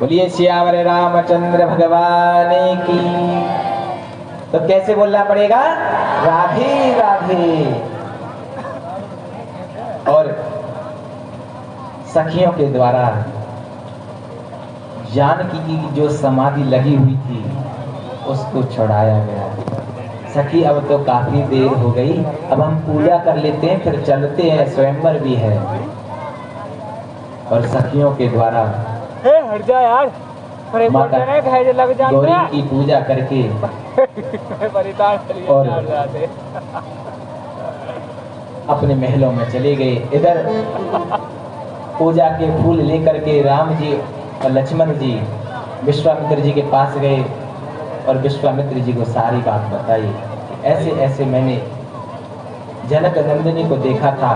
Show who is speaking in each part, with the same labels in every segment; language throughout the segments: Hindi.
Speaker 1: बोलिए सियावर रामचंद्र भगवान की। तो कैसे बोलना पड़ेगा? राधे राधे। और सखियों के द्वारा जानकी की जो समाधि लगी हुई थी उसको छुड़ाया गया। सखी अब तो काफी देर हो गई, अब हम पूजा कर लेते हैं, फिर चलते हैं, स्वयंवर भी है। और सखियों के द्वारा
Speaker 2: हट जा यार,
Speaker 1: माता गौरी की पूजा करके और अपने महलों में चले गए। इधर पूजा के फूल लेकर के राम जी और लक्ष्मण जी विश्वामित्र जी के पास गए और विश्वामित्र जी को सारी बात बताई। ऐसे ऐसे मैंने जनक नंदिनी को देखा था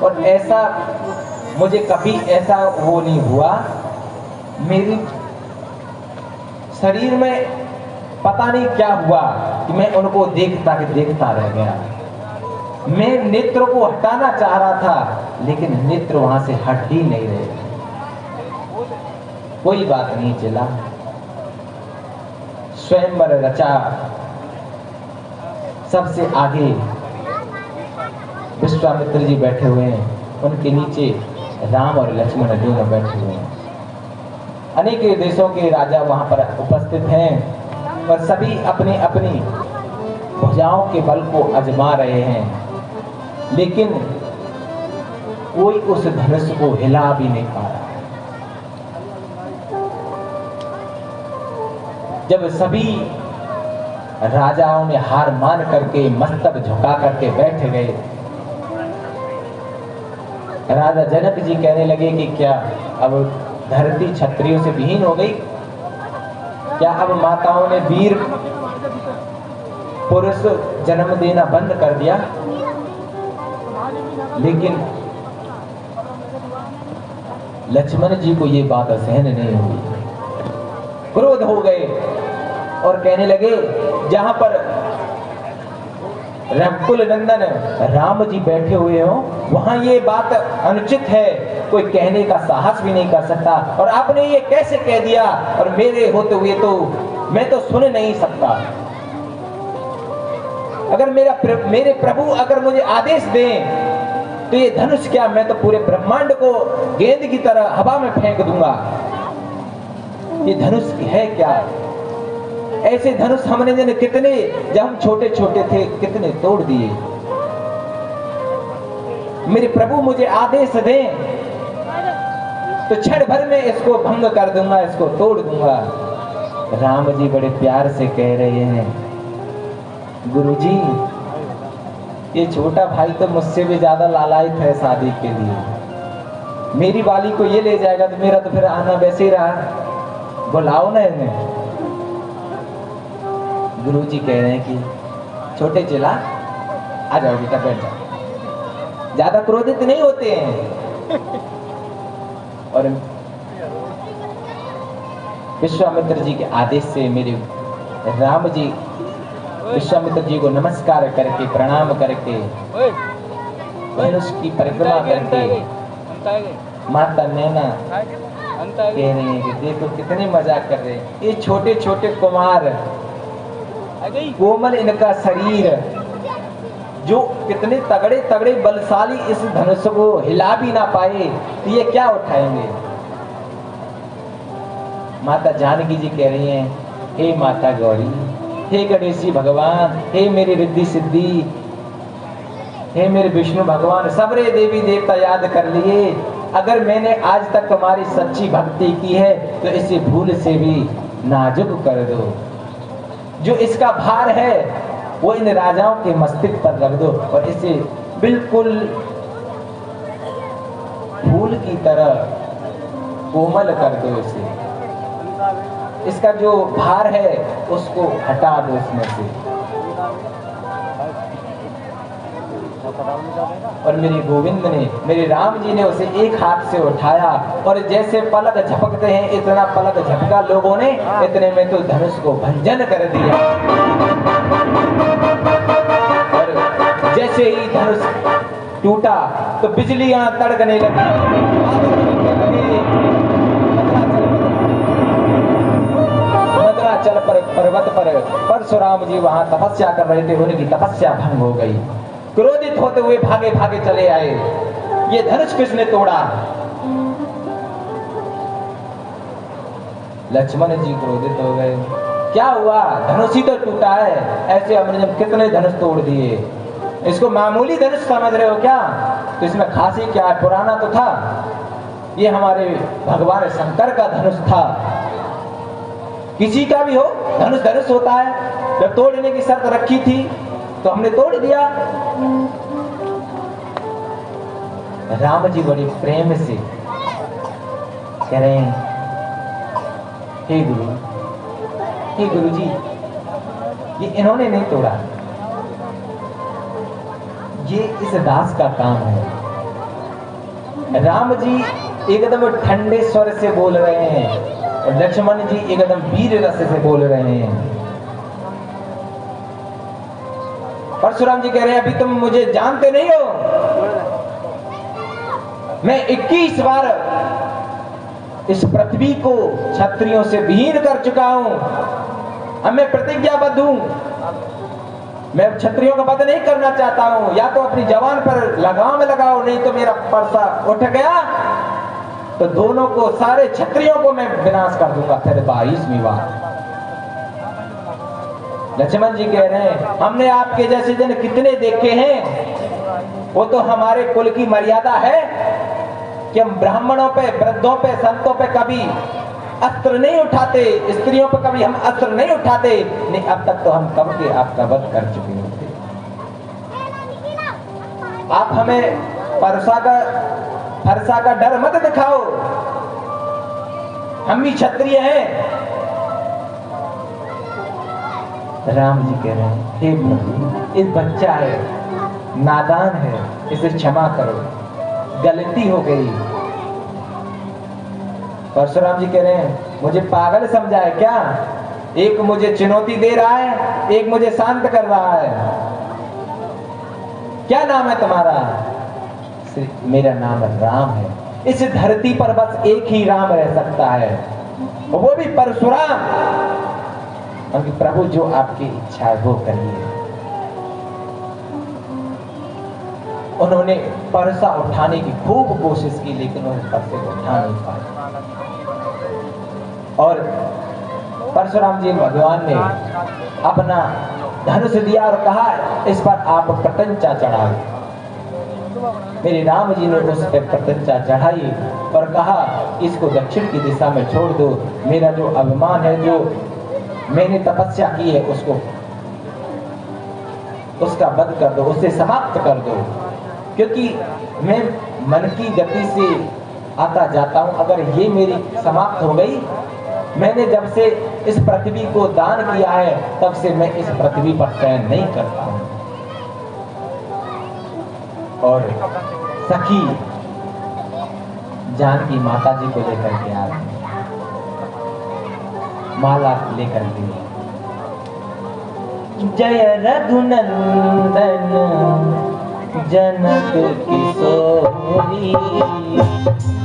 Speaker 1: और ऐसा मुझे कभी ऐसा वो नहीं हुआ, मेरी शरीर में पता नहीं क्या हुआ कि मैं उनको देखता रह गया। मैं नेत्र को हटाना चाह रहा था लेकिन नेत्र वहां से हट ही नहीं रहे। कोई बात नहीं चला, स्वयंवर रचा। सबसे आगे विश्वामित्र जी बैठे हुए हैं, उनके नीचे राम और लक्ष्मण दोनों बैठे हुए हैं। अनेक देशों के राजा वहां पर उपस्थित हैं और सभी अपनी अपनी भुजाओं के बल को आजमा रहे हैं, लेकिन कोई उस धनुष को हिला भी नहीं पा रहा। जब सभी राजाओं ने हार मान करके मस्तक झुका करके बैठ गए, राजा जनक जी कहने लगे कि क्या अब धरती क्षत्रियों से विहीन हो गई? क्या अब माताओं ने वीर पुरुष जन्म देना बंद कर दिया? लेकिन लक्ष्मण जी को ये बात सहन नहीं हुई, क्रोध हो गए और कहने लगे जहां पर रघुकुल नंदन राम जी बैठे हुए हो वहां ये बात अनुचित है, कोई कहने का साहस भी नहीं कर सकता, और आपने ये कैसे कह दिया? और मेरे होते हुए तो मैं तो सुन नहीं सकता। अगर मेरे प्रभु अगर मुझे आदेश दें तो ये धनुष क्या, मैं तो पूरे ब्रह्मांड को गेंद की तरह हवा में फेंक दूंगा। ये धनुष है क्या? ऐसे धनुष हमने कितने, जब हम छोटे छोटे थे कितने तोड़ दिए। मेरे प्रभु मुझे आदेश दें तो क्षण भर में इसको भंग कर दूंगा, इसको तोड़ दूंगा। राम जी बड़े प्यार से कह रहे हैं, गुरुजी ये छोटा भाई तो मुझसे भी ज्यादा लालायित है शादी के लिए। मेरी वाली को ये ले जाएगा तो मेरा तो फिर आना वैसे ही रहा, बुलाओ ना इन्हें। गुरुजी कह रहे हैं कि छोटे चेला आ जाओ बेटा, बैठ जाओ, ज्यादा क्रोधित नहीं होते हैं। और विश्वामित्र जी के आदेश से मेरे राम जी विश्वामित्र जी को नमस्कार करके प्रणाम करके उसकी परिक्रमा करके माता नैना कह रही है कि देखो कितने मजाक कर रहे हैं ये छोटे छोटे कुमार, कोमल इनका शरीर, जो कितने तगड़े तगड़े बलशाली इस धनुष को हिला भी ना पाए तो ये क्या उठाएंगे। माता जानकी जी कह रही हैं, हे माता गौरी, हे गणेशी भगवान, हे मेरी रिद्धि सिद्धि, हे मेरे विष्णु भगवान, सबरे देवी देवता याद कर लिए। अगर मैंने आज तक तुम्हारी सच्ची भक्ति की है तो इसे भूल से भी नाजुक कर दो। जो इसका भार है वो इन राजाओं के मस्तिष्क पर रख दो और इसे बिल्कुल फूल की तरह कोमल कर दो। इसे इसका जो भार है उसको हटा दो इसमें से। और मेरे गोविंद ने, मेरे राम जी ने उसे एक हाथ से उठाया और जैसे पलक झपकते हैं इतना पलक झपका लोगों ने, इतने में तो धनुष को भंजन कर दिया। और जैसे ही धनुष टूटा तो बिजलियां तड़कने लगी, मद्राचल पर पर्वत पर परशुराम जी वहां तपस्या कर रहे थे, उनकी तपस्या भंग हो गई। क्रोधित होते हुए भागे भागे चले आए। ये धनुष किसने तोड़ा? लक्ष्मण जी क्रोधित हो गए। क्या हुआ? धनुष ही तो टूटा है, ऐसे हमने जब कितने धनुष तोड़ दिए, इसको मामूली धनुष समझ रहे हो क्या? तो इसमें खासी क्या है, पुराना तो था, ये हमारे भगवान शंकर का धनुष था। किसी का भी हो धनुष धनुष होता है, जब तोड़ने की शर्त रखी थी तो हमने तोड़ दिया। राम जी बड़े प्रेम से कह रहे हैं, हे गुरु जी, ये इन्होंने नहीं तोड़ा, ये इस दास का काम है। राम जी एकदम ठंडे स्वर से बोल रहे हैं और लक्ष्मण जी एकदम वीर रस से बोल रहे हैं। परशुराम जी कह रहे हैं, अभी तुम मुझे जानते नहीं हो, मैं 21 बार इस पृथ्वी को क्षत्रियों से विहीन कर चुका हूं। अब मैं प्रतिज्ञाबद्ध हूं, मैं क्षत्रियों का वध नहीं करना चाहता हूं। या तो अपनी जवान पर लगाम लगाओ, नहीं तो मेरा परसा उठ गया तो दोनों को, सारे क्षत्रियों को मैं विनाश कर दूंगा। फिर 22वीं बार लक्ष्मण जी कह रहे हैं, हमने आपके जैसे जन कितने देखे हैं, वो तो हमारे कुल की मर्यादा है कि हम ब्राह्मणों पे, वृद्धों पे, संतों पे कभी अस्त्र नहीं उठाते, स्त्रियों पे कभी हम अस्त्र नहीं उठाते। नहीं, अब तक तो हम कब के आपका वध कर चुके होते। आप हमें फरसा का डर मत दिखाओ, हम भी क्षत्रिय हैं। राम जी कह रहे हैं, हे प्रभु, इस बच्चा है, नादान है, इसे क्षमा करो, गलती हो गई। परशुराम जी कह रहे हैं, मुझे पागल समझा है क्या? एक मुझे चुनौती दे रहा है, एक मुझे शांत कर रहा है। क्या नाम है तुम्हारा? मेरा नाम राम है। इस धरती पर बस एक ही राम रह सकता है, वो भी परशुराम। उनकी प्रभु जो आपकी इच्छा है वो करिए। उन्होंने परसा उठाने की खूब कोशिश की, लेकिन उन्होंने परसे को उठा नहीं पाए। और परशुराम जी भगवान ने अपना धनुष दिया और कहा, इस पर आप प्रत्यंचा चढ़ाओ। मेरे राम जी ने उस पर प्रत्यंचा चढ़ाई और कहा, इसको दक्षिण की दिशा में छोड़ दो। मेरा जो अभिमान है, जो मैंने तपस्या की है, उसका वध कर दो, उसे समाप्त कर दो। क्योंकि मैं मन की गति से आता जाता हूं, अगर ये मेरी समाप्त हो गई, मैंने जब से इस पृथ्वी को दान किया है तब से मैं इस पृथ्वी पर चैन नहीं करता हूं। और सखी जानकी माता जी को लेकर के आ रही, माला लेकर के, जय रघुनंदन जनक किशोरी,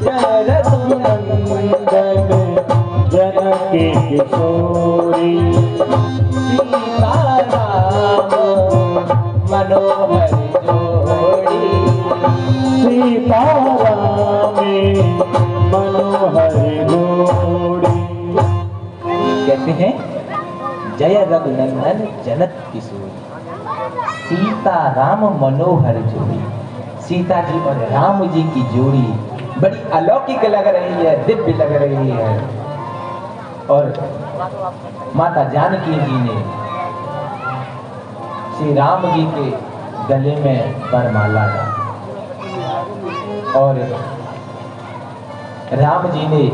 Speaker 1: जय रघुनंदन जनक किशोरी, सीता राम मनोहर जोड़ी, सीता राम मनोहर जोड़ी। कहते हैं, जय रघुनंदन जनक किशोरी, सीता राम मनोहर जोड़ी। सीता जी और राम जी की जोड़ी बड़ी अलौकिक लग रही है, दिव्य लग रही है। और माता जानकी जी ने श्री राम जी के गले में वरमाला डाली और राम जी ने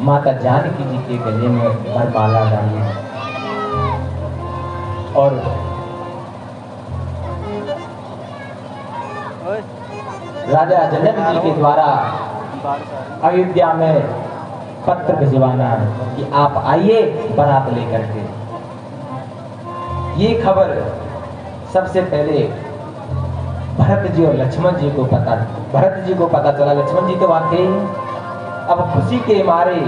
Speaker 1: माता जानकी जी के गले में वरमाला डाली और राजा जनक जी के द्वारा अयोध्या में पत्र भिजवाना कि आप आइए बारात लेकर के। ये खबर सबसे पहले भरत जी और लक्ष्मण जी को पता चला। लक्ष्मण जी तो वाकई अब खुशी के मारे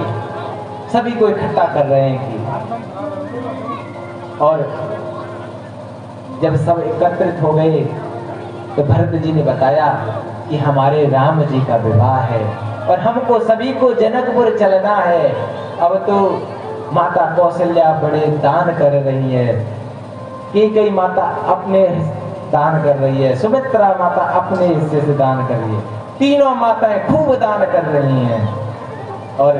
Speaker 1: सभी को इकट्ठा कर रहे हैं कि, और जब सब एकत्रित हो गए तो भरत जी ने बताया कि हमारे राम जी का विवाह है और हमको सभी को जनकपुर चलना है। अब तो माता कौशल्या बड़े दान कर रही है, कई माता अपने दान कर रही है, सुमित्रा माता अपने हिस्से से दान कर रही है, तीनों माताएं खूब दान कर रही हैं और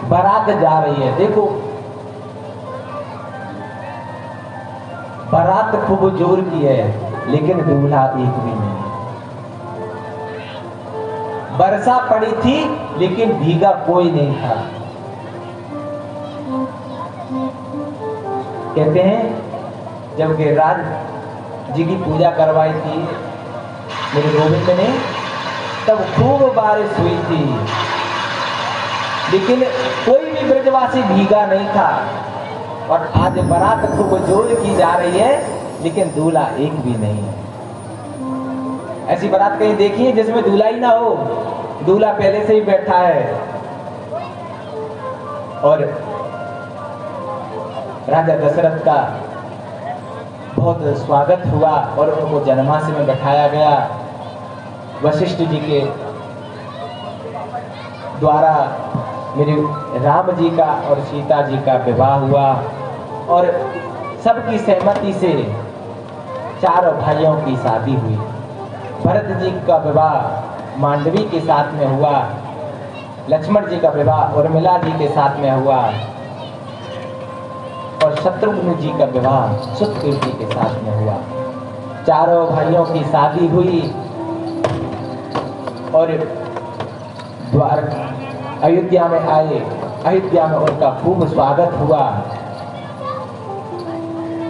Speaker 1: बारात जा रही है। देखो बारात खूब जोर की है लेकिन दूल्हा एक भी नहीं। वर्षा पड़ी थी लेकिन भीगा कोई नहीं था। कहते हैं जब गिरिराज जी की पूजा करवाई थी मेरे गोविंद ने, तब खूब बारिश हुई थी लेकिन कोई भी ब्रजवासी भीगा नहीं था। और आज बारात खूब जोर की जा रही है लेकिन दूल्हा एक भी नहीं है। ऐसी बारात कहीं देखी है जिसमें दूल्हा ही ना हो, दूल्हा पहले से ही बैठा है। और राजा दशरथ का बहुत स्वागत हुआ और उनको जनमासे में बैठाया गया। वशिष्ठ जी के द्वारा मेरे राम जी का और सीता जी का विवाह हुआ और सबकी सहमति से चारों भाइयों की शादी हुई। भरत जी का विवाह मांडवी के साथ में हुआ, लक्ष्मण जी का विवाह उर्मिला जी के साथ में हुआ और शत्रुघ्न जी का विवाह सुग्रीव जी के साथ में हुआ। चारों भाइयों की शादी हुई और अयोध्या में आए। अयोध्या में उनका खूब स्वागत हुआ।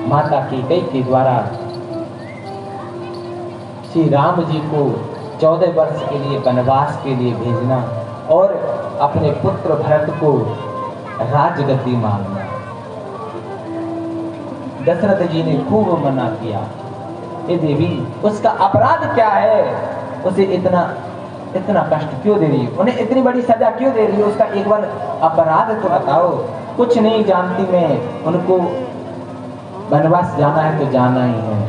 Speaker 1: माता कैकेयी के द्वारा श्री राम जी को 14 वर्ष के लिए वनवास के लिए भेजना और अपने पुत्र भरत को राजगद्दी मांगना। दशरथ जी ने खूब मना किया, ये देवी उसका अपराध क्या है, उसे इतना कष्ट क्यों दे रही है, उन्हें इतनी बड़ी सजा क्यों दे रही है, उसका एक बार अपराध तो बताओ। कुछ नहीं जानती मैं, उनको वनवास जाना है तो जाना ही है।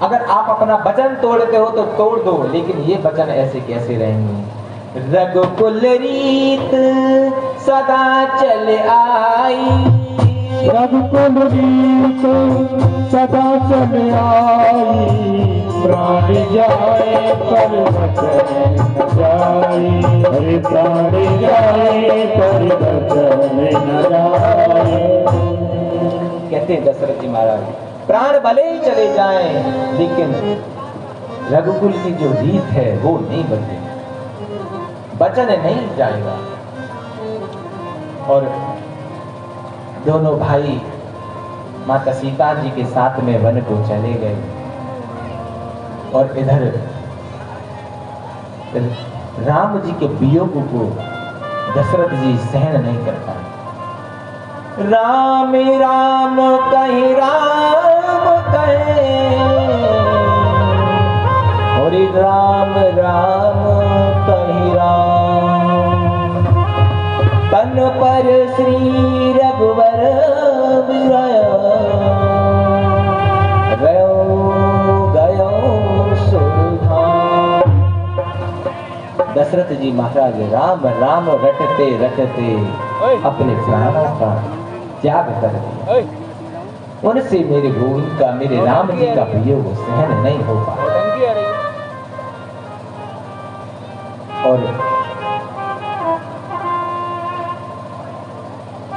Speaker 1: अगर आप अपना वचन तोड़ते हो तो तोड़ दो, लेकिन ये वचन ऐसे कैसे रहेंगे। रघुकुल रीत सदा चल आई,
Speaker 2: रघुकुल रीत सदा चल आई, प्राण जाए पर वचन न जाए, अरे प्राण जाए पर वचन न जाए।
Speaker 1: कहते हैं दशरथ जी महाराज, प्राण भले ही चले जाएं लेकिन रघुकुल की जो रीत है वो नहीं बदलेगी, वचन नहीं जाएगा। और दोनों भाई माता सीता जी के साथ में वन को चले गए और इधर राम जी के वियोग को दशरथ जी सहन नहीं कर पाए। राम राम कहीं राम कहे और राम राम कहीं राम, तन पर श्री रघुवर गयो सुधाम। दशरथ जी महाराज राम राम रटते रटते अपने प्राणों का त्याग कर दिया। उनसे मेरे गोविंद का, मेरे राम जी का वियोग सहन नहीं हो पाया। और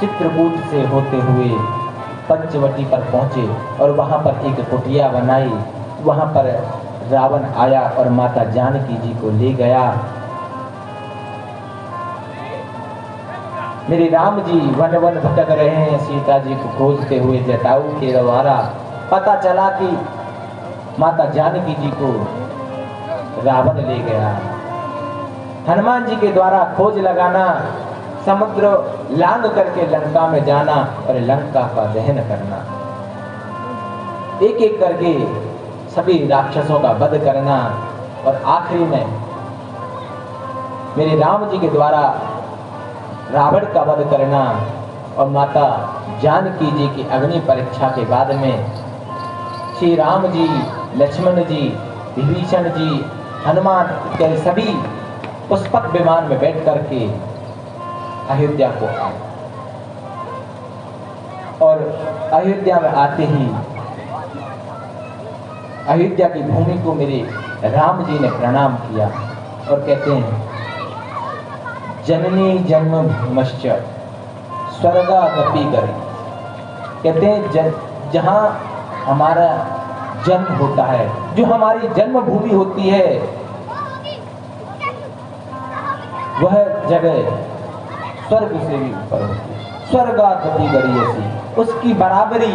Speaker 1: चित्रकूट से होते हुए पंचवटी पर पहुंचे और वहां पर एक कुटिया बनाई। वहां पर रावण आया और माता जानकी जी को ले गया। मेरे राम जी वन वन भटक रहे हैं सीता जी को खोजते हुए। जटायु के द्वारा पता चला कि माता जानकी जी को रावण ले गया। हनुमान जी के द्वारा खोज लगाना, समुद्र लांग करके लंका में जाना और लंका का दहन करना, एक एक करके सभी राक्षसों का वध करना और आखिरी में मेरे राम जी के द्वारा रावण का वध करना और माता जानकी जी की अग्नि परीक्षा के बाद में श्री राम जी, लक्ष्मण जी, विभीषण जी, हनुमान के सभी पुष्पक विमान में बैठ करके अयोध्या को आए और अयोध्या में आते ही अयोध्या की भूमि को मेरे राम जी ने प्रणाम किया और कहते हैं, जननी जन्म भूमश्च स्वर्गादपि गरी। कहते हैं जहां हमारा जन्म होता है, जो हमारी जन्मभूमि होती है, वह जगह स्वर्ग से भी ऊपर होती है। स्वर्गादपि गरी ऐसी, उसकी बराबरी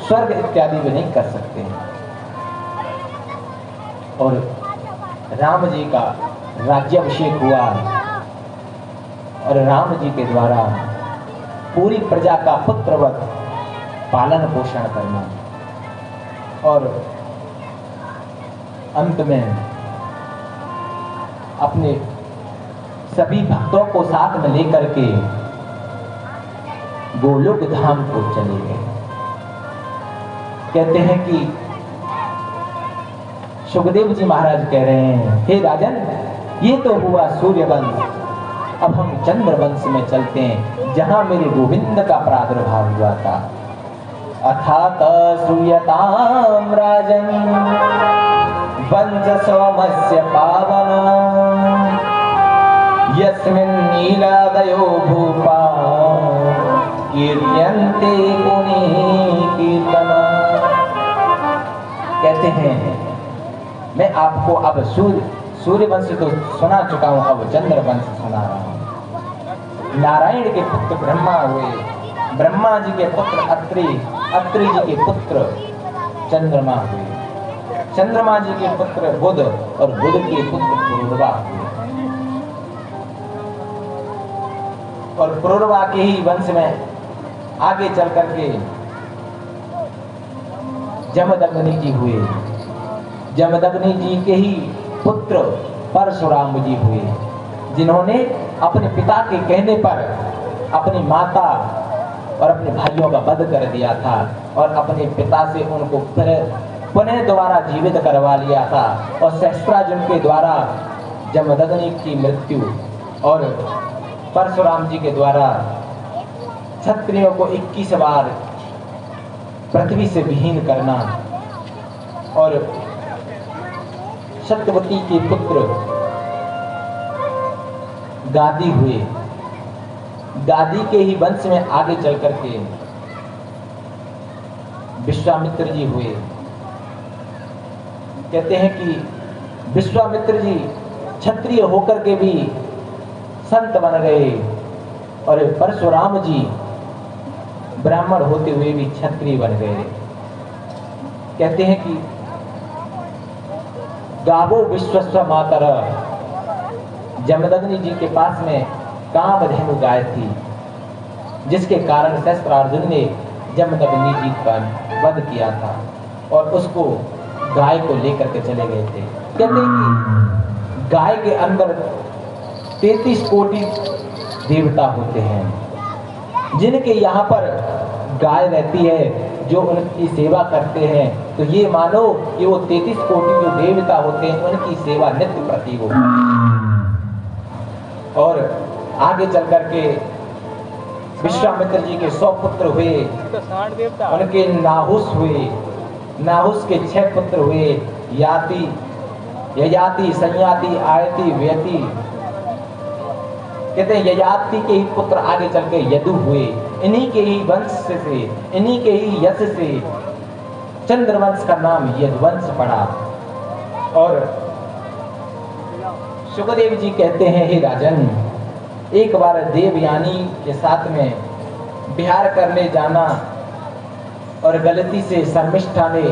Speaker 1: स्वर्ग इत्यादि भी नहीं कर सकते हैं। और राम जी का राज्याभिषेक हुआ और राम जी के द्वारा पूरी प्रजा का पुत्रवत पालन पोषण करना और अंत में अपने सभी भक्तों को साथ में लेकर के गोलोक धाम को चले गए। कहते हैं कि सुखदेव जी महाराज कह रहे हैं, हे राजन, ये तो हुआ सूर्यवंश, अब हम चंद्रवंश में चलते हैं जहां मेरे गोविंद का प्रादुर्भाव हुआ था। अथात सूयताम राजन वंश सोमस्य पावन यस्मिन् नीलादयो भूपा कीर्त्यन्ते पुनि कीर्तना। कहते हैं, मैं आपको अब सूर्यवंश तो सुना चुका हूं, अब चंद्रवंश सुना रहा हूं। नारायण के पुत्र ब्रह्मा हुए, ब्रह्मा जी के पुत्र अत्रि, अत्रि जी के पुत्र चंद्रमा हुए, चंद्रमा जी के पुत्र बुध और बुध के पुत्र पुरुरवा हुए और पुरुरवा के ही वंश में आगे चल करके जमदग्नि जी हुए, जमदग्नि जी के ही पुत्र परशुराम जी हुए, जिन्होंने अपने पिता के कहने पर अपनी माता और अपने भाइयों का वध कर दिया था और अपने पिता से उनको पुनः दोबारा जीवित करवा लिया था और सहस्त्रार्जुन के द्वारा जमदग्नि की मृत्यु और परशुराम जी के द्वारा क्षत्रियों को 21 बार पृथ्वी से विहीन करना और सत्यवती के पुत्र गादी हुए, गादी के ही वंश में आगे चल करके विश्वामित्र जी हुए। कहते हैं कि विश्वामित्र जी क्षत्रिय होकर के भी संत बन गए और परशुराम जी ब्राह्मण होते हुए भी क्षत्रिय बन गए। कहते हैं कि गावो विश्वस्व मातर, जमदग्नि जी के पास में कामधेनु गाय थी, जिसके कारण सहस्त्रार्जुन ने जमदग्नि जी का वध किया था और उसको गाय को लेकर के चले गए थे। कहते हैं कि गाय के अंदर 33 कोटि देवता होते हैं, जिनके यहाँ पर गाय रहती है, जो उनकी सेवा करते हैं, तो ये मानो कि वो 33 कोटि जो देवता होते हैं उनकी सेवा नित्य प्रति होती है। और आगे चल करके विश्वामित्र जी के 100 पुत्र हुए, उनके नाहुस हुए, नाहुस के 6 पुत्र हुए, याति, ययाति, संयाति, आयति, व्यति। कहते हैं ययाति के ही पुत्र आगे चल के यदु हुए, इन्हीं के ही वंश से, इन्हीं के ही यश से चंद्रवंश का नाम यदुवंश पड़ा। और सुखदेव जी कहते हैं, हे राजन, एक बार देवयानी के साथ में विहार करने जाना और गलती से शर्मिष्ठा ने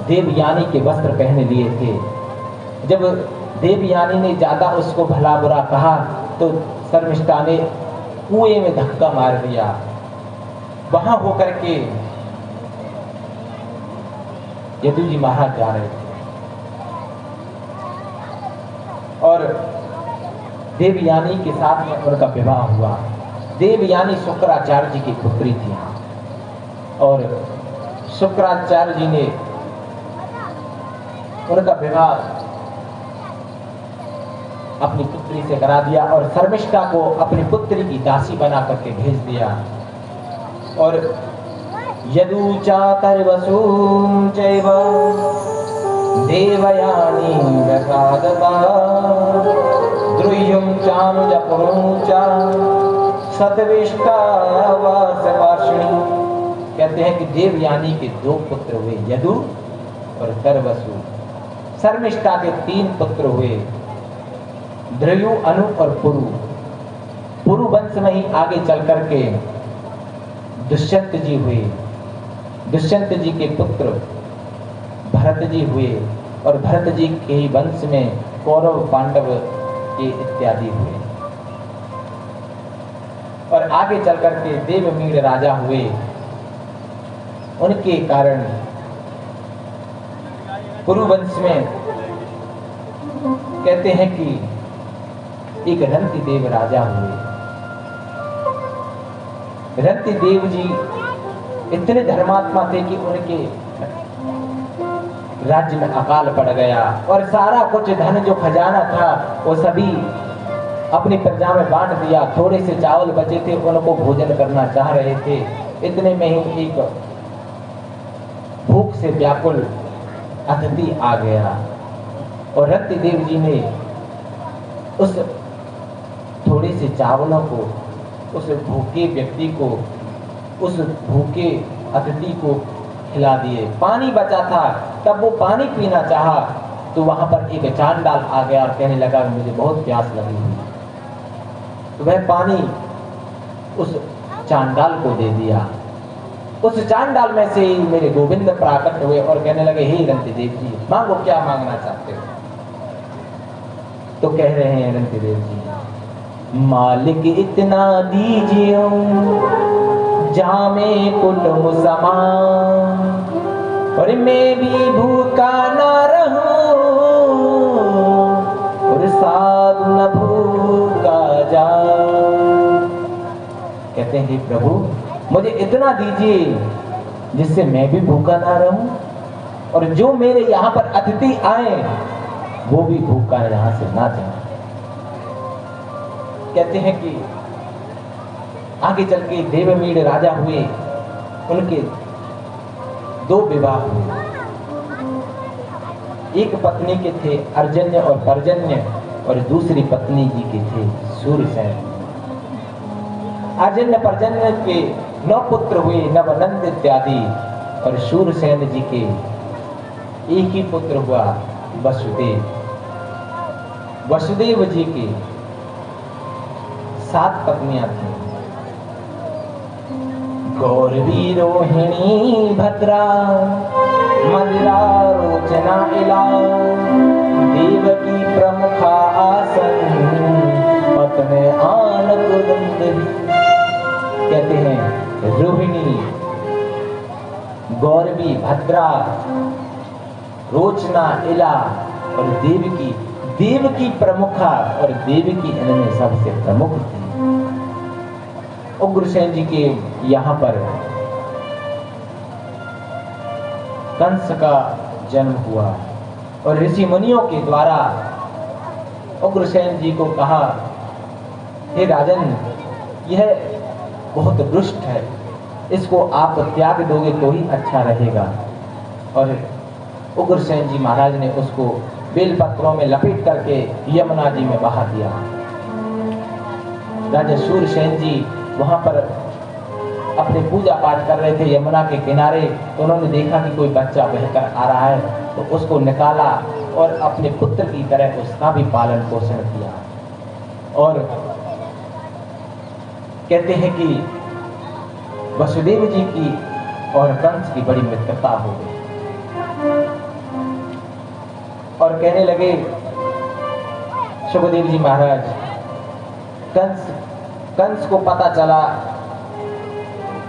Speaker 1: देवयानी के वस्त्र पहन लिए थे। जब देवयानी ने ज्यादा उसको भला बुरा कहा तो शर्मिष्ठा ने कुएं में धक्का मार दिया। वहां होकर के यदु जी महाराज जा रहे थे और देवयानी के साथ में उनका विवाह हुआ। देवयानी शुक्राचार्य जी की पुत्री थी और शुक्राचार्य जी ने उनका विवाह अपनी पुत्री से करा दिया और शर्मिष्ठा को अपनी पुत्री की दासी बना करके भेज दिया। और यदु चातर्वसूं चैव देवयानी व्यसादता द्रुह्यं चानुजपुरुं च सतविष्टावासपार्षिणी। कहते हैं कि देवयानी के 2 पुत्र हुए, यदु और तरवसु। शर्मिष्ठा के 3 पुत्र हुए, द्रयु, अनु और पुरु। पुरु वंश में ही आगे चल करके दुष्यंत जी हुए। दुष्यंत जी के पुत्र भरत जी हुए और भरत जी के ही वंश में कौरव पांडव के इत्यादि हुए। और आगे चल करके देवमीड़ राजा हुए। उनके कारण पुरु वंश में कहते हैं कि एक रंति देव राजा हुए। रंति देव जी इतने धर्मात्मा थे कि उनके राज्य में अकाल पड़ गया और सारा कुछ धन जो खजाना था वो सभी अपनी प्रजा में बांट दिया। थोड़े से चावल बचे थे, उनको भोजन करना चाह रहे थे। इतने में ही एक भूख से व्याकुल अतिथि आ गया और रंति देव जी ने उस थोड़े से चावलों को उस भूखे व्यक्ति को, उस भूखे अतिथि को खिला दिए। पानी बचा था, तब वो पानी पीना चाहा तो वहां पर एक चांडाल आ गया और कहने लगा मुझे बहुत प्यास लगी हुई। तो वह पानी उस चांडाल को दे दिया। उस चांडाल में से ही मेरे गोविंद प्रकट हुए और कहने लगे हे रंति देव जी, मांगो, क्या मांगना चाहते हो? तो कह रहे हैं रंति देव जी, मालिक इतना दीजिए जामे कुटुंब समान और मैं भी भूखा ना रहूं और साधु न भूखा जाऊं। कहते हैं प्रभु मुझे इतना दीजिए जिससे मैं भी भूखा ना रहूं और जो मेरे यहाँ पर अतिथि आए वो भी भूखा यहाँ से ना जाए। कहते हैं कि आगे चल के देवमीड़ राजा हुए। उनके 2 विवाह हुए। एक पत्नी के थे अर्जन्य और पर्जन्य और दूसरी पत्नी जी के थे सूरसेन। अर्जन्य पर्जन्य के 9 पुत्र हुए, नवनंद इत्यादि। और सूरसेन जी के एक ही पुत्र हुआ, वसुदेव। वसुदेव जी की 7 पत्नियां थीं। गौरवी, रोहिणी, भद्रा, मदिरा, रोचना, इला, देवकी प्रमुखा आसन, पत्ने आन कुदंदरी। कहते हैं रोहिणी, गौरवी, भद्रा, रोचना, इला और देवकी। देवकी प्रमुखा और देवकी इनमें सबसे प्रमुख थी। उग्रसेन जी के यहाँ पर कंस का जन्म हुआ और ऋषि मुनियों के द्वारा उग्रसेन जी को कहा, हे राजन, यह बहुत दुष्ट है, इसको आप त्याग दोगे तो ही अच्छा रहेगा। और उग्रसेन जी महाराज ने उसको बेलपत्रों में लपेट करके यमुना जी में बहा दिया। राजा सूरसेन जी वहां पर अपने पूजा पाठ कर रहे थे यमुना के किनारे। तो उन्होंने देखा कि कोई बच्चा बहकर आ रहा है तो उसको निकाला और अपने पुत्र की तरह उसका भी पालन पोषण किया। और कहते हैं कि वसुदेव जी की और कंस की बड़ी मित्रता हो गई। और कहने लगे, सुखदेव जी महाराज, कंस को पता चला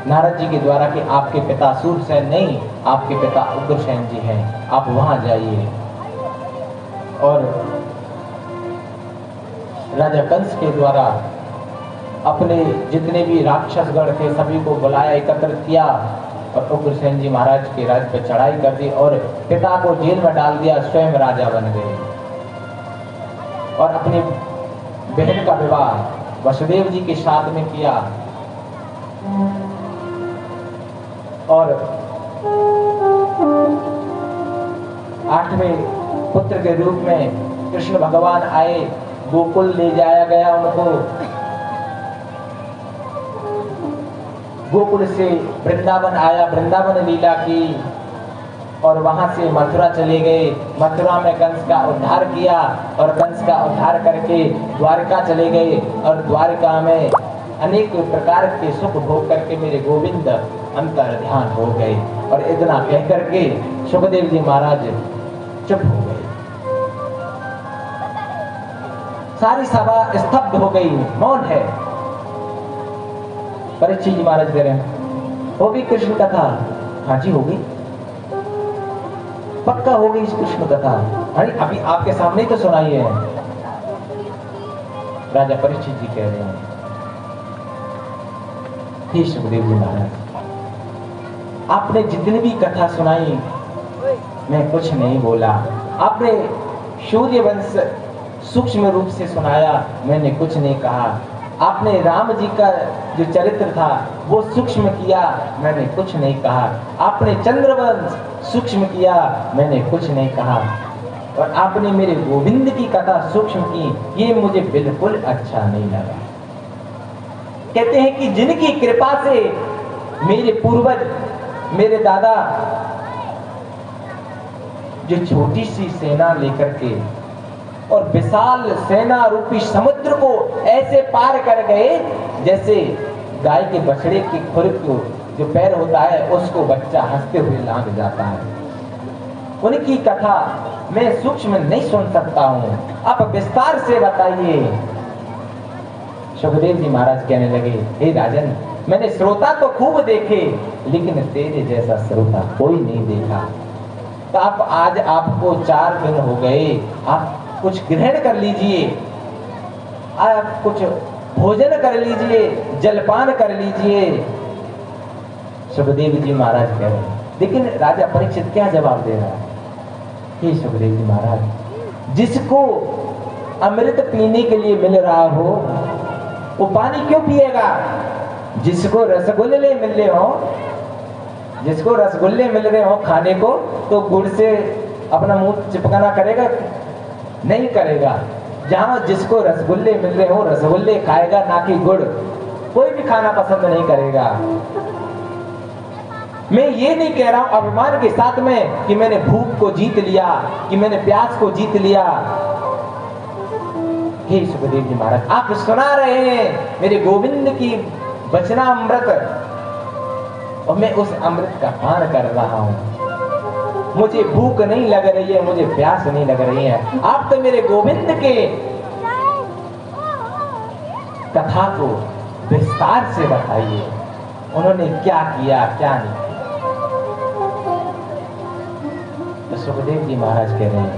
Speaker 1: नारद जी के द्वारा कि आपके पिता सूरसेन नहीं, आपके पिता उग्रसेन जी हैं, आप वहां जाइए। और राजा कंस के द्वारा अपने जितने भी राक्षसगण थे सभी को बुलाया, एकत्रित किया और उग्रसेन जी महाराज के राज्य पर चढ़ाई कर दी और पिता को जेल में डाल दिया, स्वयं राजा बन गए। और अपनी बहन का विवाह वसुदेव जी के साथ में किया और 8वें पुत्र के रूप में कृष्ण भगवान आए, गोकुल ले जाया गया उनको। गोकुल से वृंदावन आया, वृंदावन लीला की और वहां से मथुरा चले गए। मथुरा में कंस का उद्धार किया और कंस का उद्धार करके द्वारका चले गए और द्वारका में अनेक प्रकार के सुख भोग करके मेरे गोविंद अंतर ध्यान हो गए। और इतना कह करके सुखदेव जी महाराज चुप हो गए, सारी सभा स्तब्ध हो गई, मौन है। परीक्षित जी महाराज कह रहे हैं, हो गई कृष्ण कथा? हाँ जी हो गई, पक्का हो गई कृष्ण कथा। अरे अभी आपके सामने ही तो सुनाई है। राजा परीक्षित जी कह रहे हैं, हे सुखदेव जी महाराज, आपने जितनी भी कथा सुनाई मैं कुछ नहीं बोला। आपने सूर्यवंश सूक्ष्म रूप से सुनाया, मैंने कुछ नहीं कहा। आपने राम जी का जो चरित्र था वो सूक्ष्म किया, मैंने कुछ नहीं कहा। आपने चंद्रवंश सूक्ष्म किया, मैंने कुछ नहीं कहा। और आपने मेरे गोविंद की कथा सूक्ष्म की, ये मुझे बिल्कुल अच्छा नहीं लगा। कहते हैं कि जिनकी कृपा से मेरे पूर्वज, मेरे दादा जो छोटी सी सेना लेकर के और विशाल सेना रूपी समुद्र को ऐसे पार कर गए जैसे गाय के बछड़े के खुर को जो पैर होता है उसको बच्चा हंसते हुए लांघ जाता है। उनकी कथा मैं सूक्ष्म नहीं सुन सकता हूं, आप विस्तार से बताइए। सुखदेव जी महाराज कहने लगे, हे राजन, मैंने श्रोता तो खूब देखे लेकिन तेरे जैसा श्रोता कोई नहीं देखा। तो आप आज आपको 4 दिन हो गए, आप कुछ ग्रहण कर लीजिए, आप कुछ भोजन कर लीजिए, जलपान कर लीजिए। सुखदेव जी महाराज कह रहे हैं, लेकिन राजा परीक्षित क्या जवाब दे रहा है? हे सुखदेव जी महाराज, जिसको अमृत पीने के लिए मिल रहा हो वो पानी क्यों पिएगा? जिसको रसगुल्ले मिल रहे हो, जिसको रसगुल्ले मिल रहे हो खाने को, तो गुड़ से अपना मुंह चिपकाना करेगा? नहीं करेगा। जहां जिसको रसगुल्ले मिल रहे हो रसगुल्ले खाएगा, ना कि गुड़। कोई भी खाना पसंद नहीं करेगा। मैं ये नहीं कह रहा हूं अभिमान के साथ में कि मैंने भूख को जीत लिया, कि मैंने प्यास को जीत लिया। हे सुखदेव जी महाराज, आप सुना रहे हैं मेरे गोविंद की वचनामृत और मैं उस अमृत का पान कर रहा हूं। मुझे भूख नहीं लग रही है, मुझे प्यास नहीं लग रही है। आप तो मेरे गोविंद के कथा को विस्तार से बताइए, उन्होंने क्या किया क्या नहीं। तो सुखदेव जी महाराज कह रहे हैं,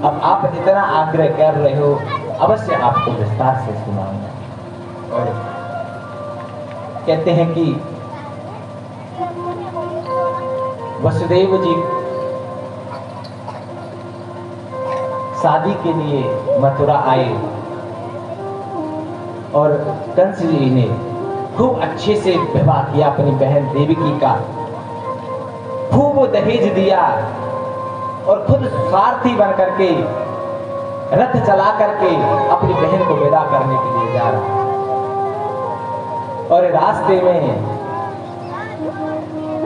Speaker 1: अब आप इतना आग्रह कर रहे हो, अवश्य आपको विस्तार से सुनाऊंगा। और कहते हैं कि वसुदेव जी शादी के लिए मथुरा आए और कंस जी ने खूब अच्छे से विवाह किया अपनी बहन देवकी का, खूब दहेज दिया और खुद सारथी बन करके रथ चला करके अपनी बहन को विदा करने के लिए जा रहा। और रास्ते में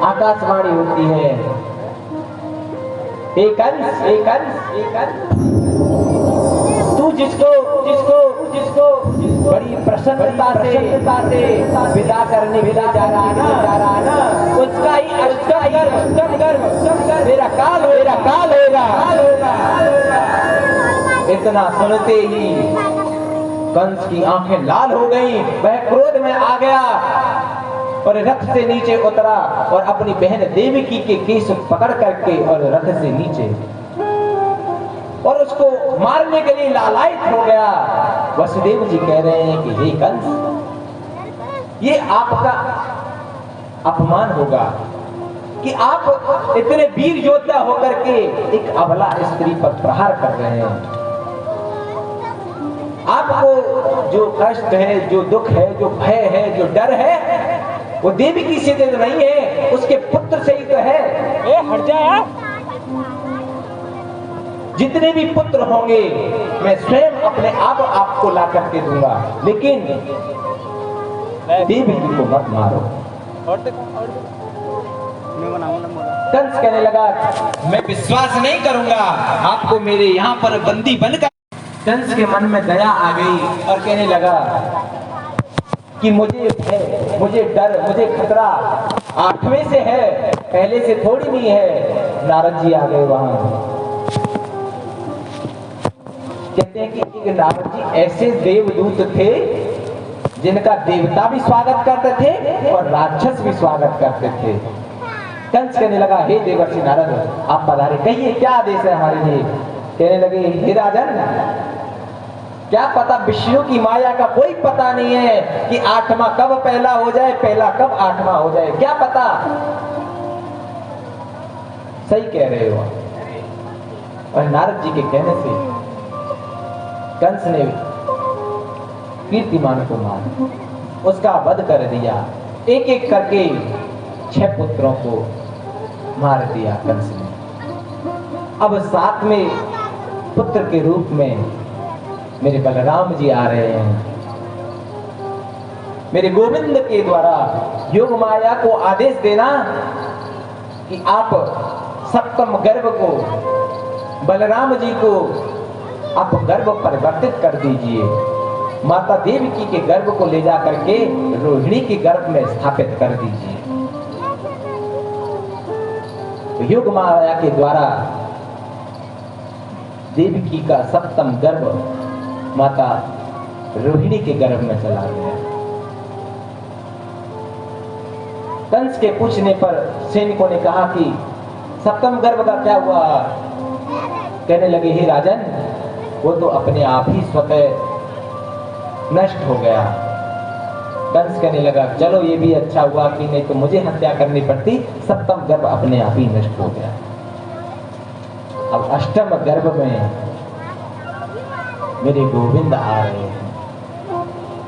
Speaker 1: आकाशवाणी होती है, एक अंश, एक अंश, एक अंश, तू जिसको जिसको जिसको बड़ी प्रसन्नता से विदा करने जा रहा ना, उसका मेरा काल होगा। इतना सुनते ही कंस की आंखें लाल हो गईं, वह क्रोध में आ गया और रथ से नीचे उतरा और अपनी बहन देवकी के केस पकड़ करके और रथ से नीचे और उसको मारने के लिए लालायित हो गया। वसुदेव जी कह रहे हैं कि हे कंस, ये आपका अपमान होगा कि आप इतने वीर योद्धा होकर के एक अबला स्त्री पर प्रहार कर रहे हैं। आपको जो कष्ट है, जो दुख है, जो भय है, जो डर है, वो देवकी से तो नहीं है, उसके पुत्र से ही तो है।
Speaker 2: हट जा यार।
Speaker 1: जितने भी पुत्र होंगे मैं स्वयं अपने आप आपको ला करके दूंगा, लेकिन देवकी को मत मारो। कंस कहने लगा, मैं विश्वास नहीं करूंगा आपको मेरे यहाँ पर बंदी बनकर। कंस के मन में दया आ गई और कहने लगा कि मुझे भय, मुझे डर, मुझे खतरा 8वें से है, पहले से थोड़ी नहीं है। नारद जी आ गए वहां। कहते हैं कि एक नारद जी ऐसे देवदूत थे जिनका देवता भी स्वागत करते थे और राक्षस भी स्वागत करते थे। कंस कहने लगा, हे देवर्षि नारद, आप पधारे, कहिए क्या आदेश है हमारे लिए। कहने लगे, हे राजन, क्या पता, विष्णु की माया का कोई पता नहीं है कि 8वां कब पहला हो जाए, पहला कब 8वां हो जाए, क्या पता। सही कह रहे हो। और नारद जी के कहने से कंस ने कीर्तिमान को मार उसका वध कर दिया। एक एक करके 6 पुत्रों को मार दिया कंस ने। अब 7वें पुत्र के रूप में मेरे बलराम जी आ रहे हैं। मेरे गोविंद के द्वारा योग माया को आदेश देना कि आप सप्तम गर्भ को, बलराम जी को आप गर्भ परिवर्तित कर दीजिए। माता देवकी के गर्भ को ले जा करके रोहिणी के गर्भ में स्थापित कर दीजिए। योग माया के द्वारा देवकी का सप्तम गर्भ माता रोहिणी के गर्भ में चला गया। कंस के पूछने पर सैनिकों ने कहा कि सप्तम गर्भ का क्या हुआ। कहने लगे, हे राजन, वो तो अपने आप ही स्वतः नष्ट हो गया। कंस कहने लगा, चलो ये भी अच्छा हुआ कि नहीं तो मुझे हत्या करनी पड़ती। सप्तम गर्भ अपने आप ही नष्ट हो गया। अब 8वें गर्भ में मेरे गोविंद आ रहे हैं।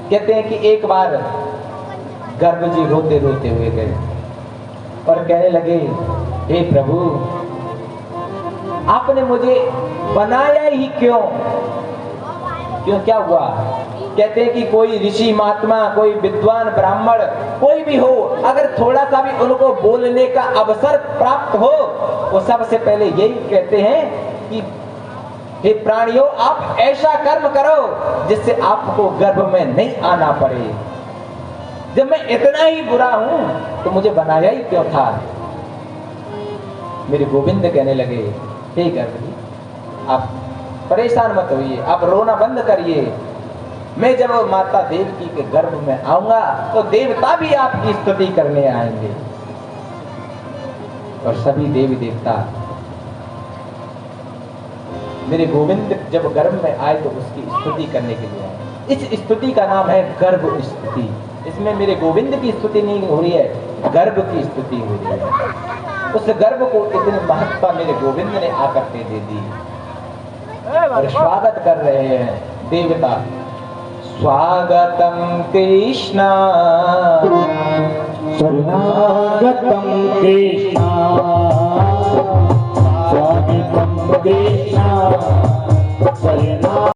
Speaker 1: कहते हैं कि एक बार गर्भ जी रोते रोते हुए गए और कहने लगे, हे प्रभु, आपने मुझे बनाया ही क्यों? क्या हुआ? कहते हैं कि कोई ऋषि महात्मा, कोई विद्वान ब्राह्मण, कोई भी हो, अगर थोड़ा सा भी उनको बोलने का अवसर प्राप्त हो, वो सबसे पहले यही कहते हैं कि हे प्राणियों, आप ऐसा कर्म करो जिससे आपको गर्भ में नहीं आना पड़े। जब मैं इतना ही बुरा हूं तो मुझे बनाया ही क्यों था? मेरे गोविंद कहने लगे, हे गर्भ जी, आप परेशान मत होइए, आप रोना बंद करिए। मैं जब माता देवकी के गर्भ में आऊंगा तो देवता भी आपकी स्तुति करने आएंगे। और सभी देवी देवता मेरे गोविंद जब गर्भ में आए तो उसकी स्तुति करने के लिए आए। इस स्तुति का नाम है गर्भ स्तुति। इसमें मेरे गोविंद की स्तुति नहीं हो रही है, गर्भ की स्तुति हो रही है। उस गर्भ को इतनी महत्ता मेरे गोविंद ने आकर के दे दी और स्वागत कर रहे हैं देवता। स्वागतम कृष्ण,
Speaker 2: स्वागतम कृष्ण,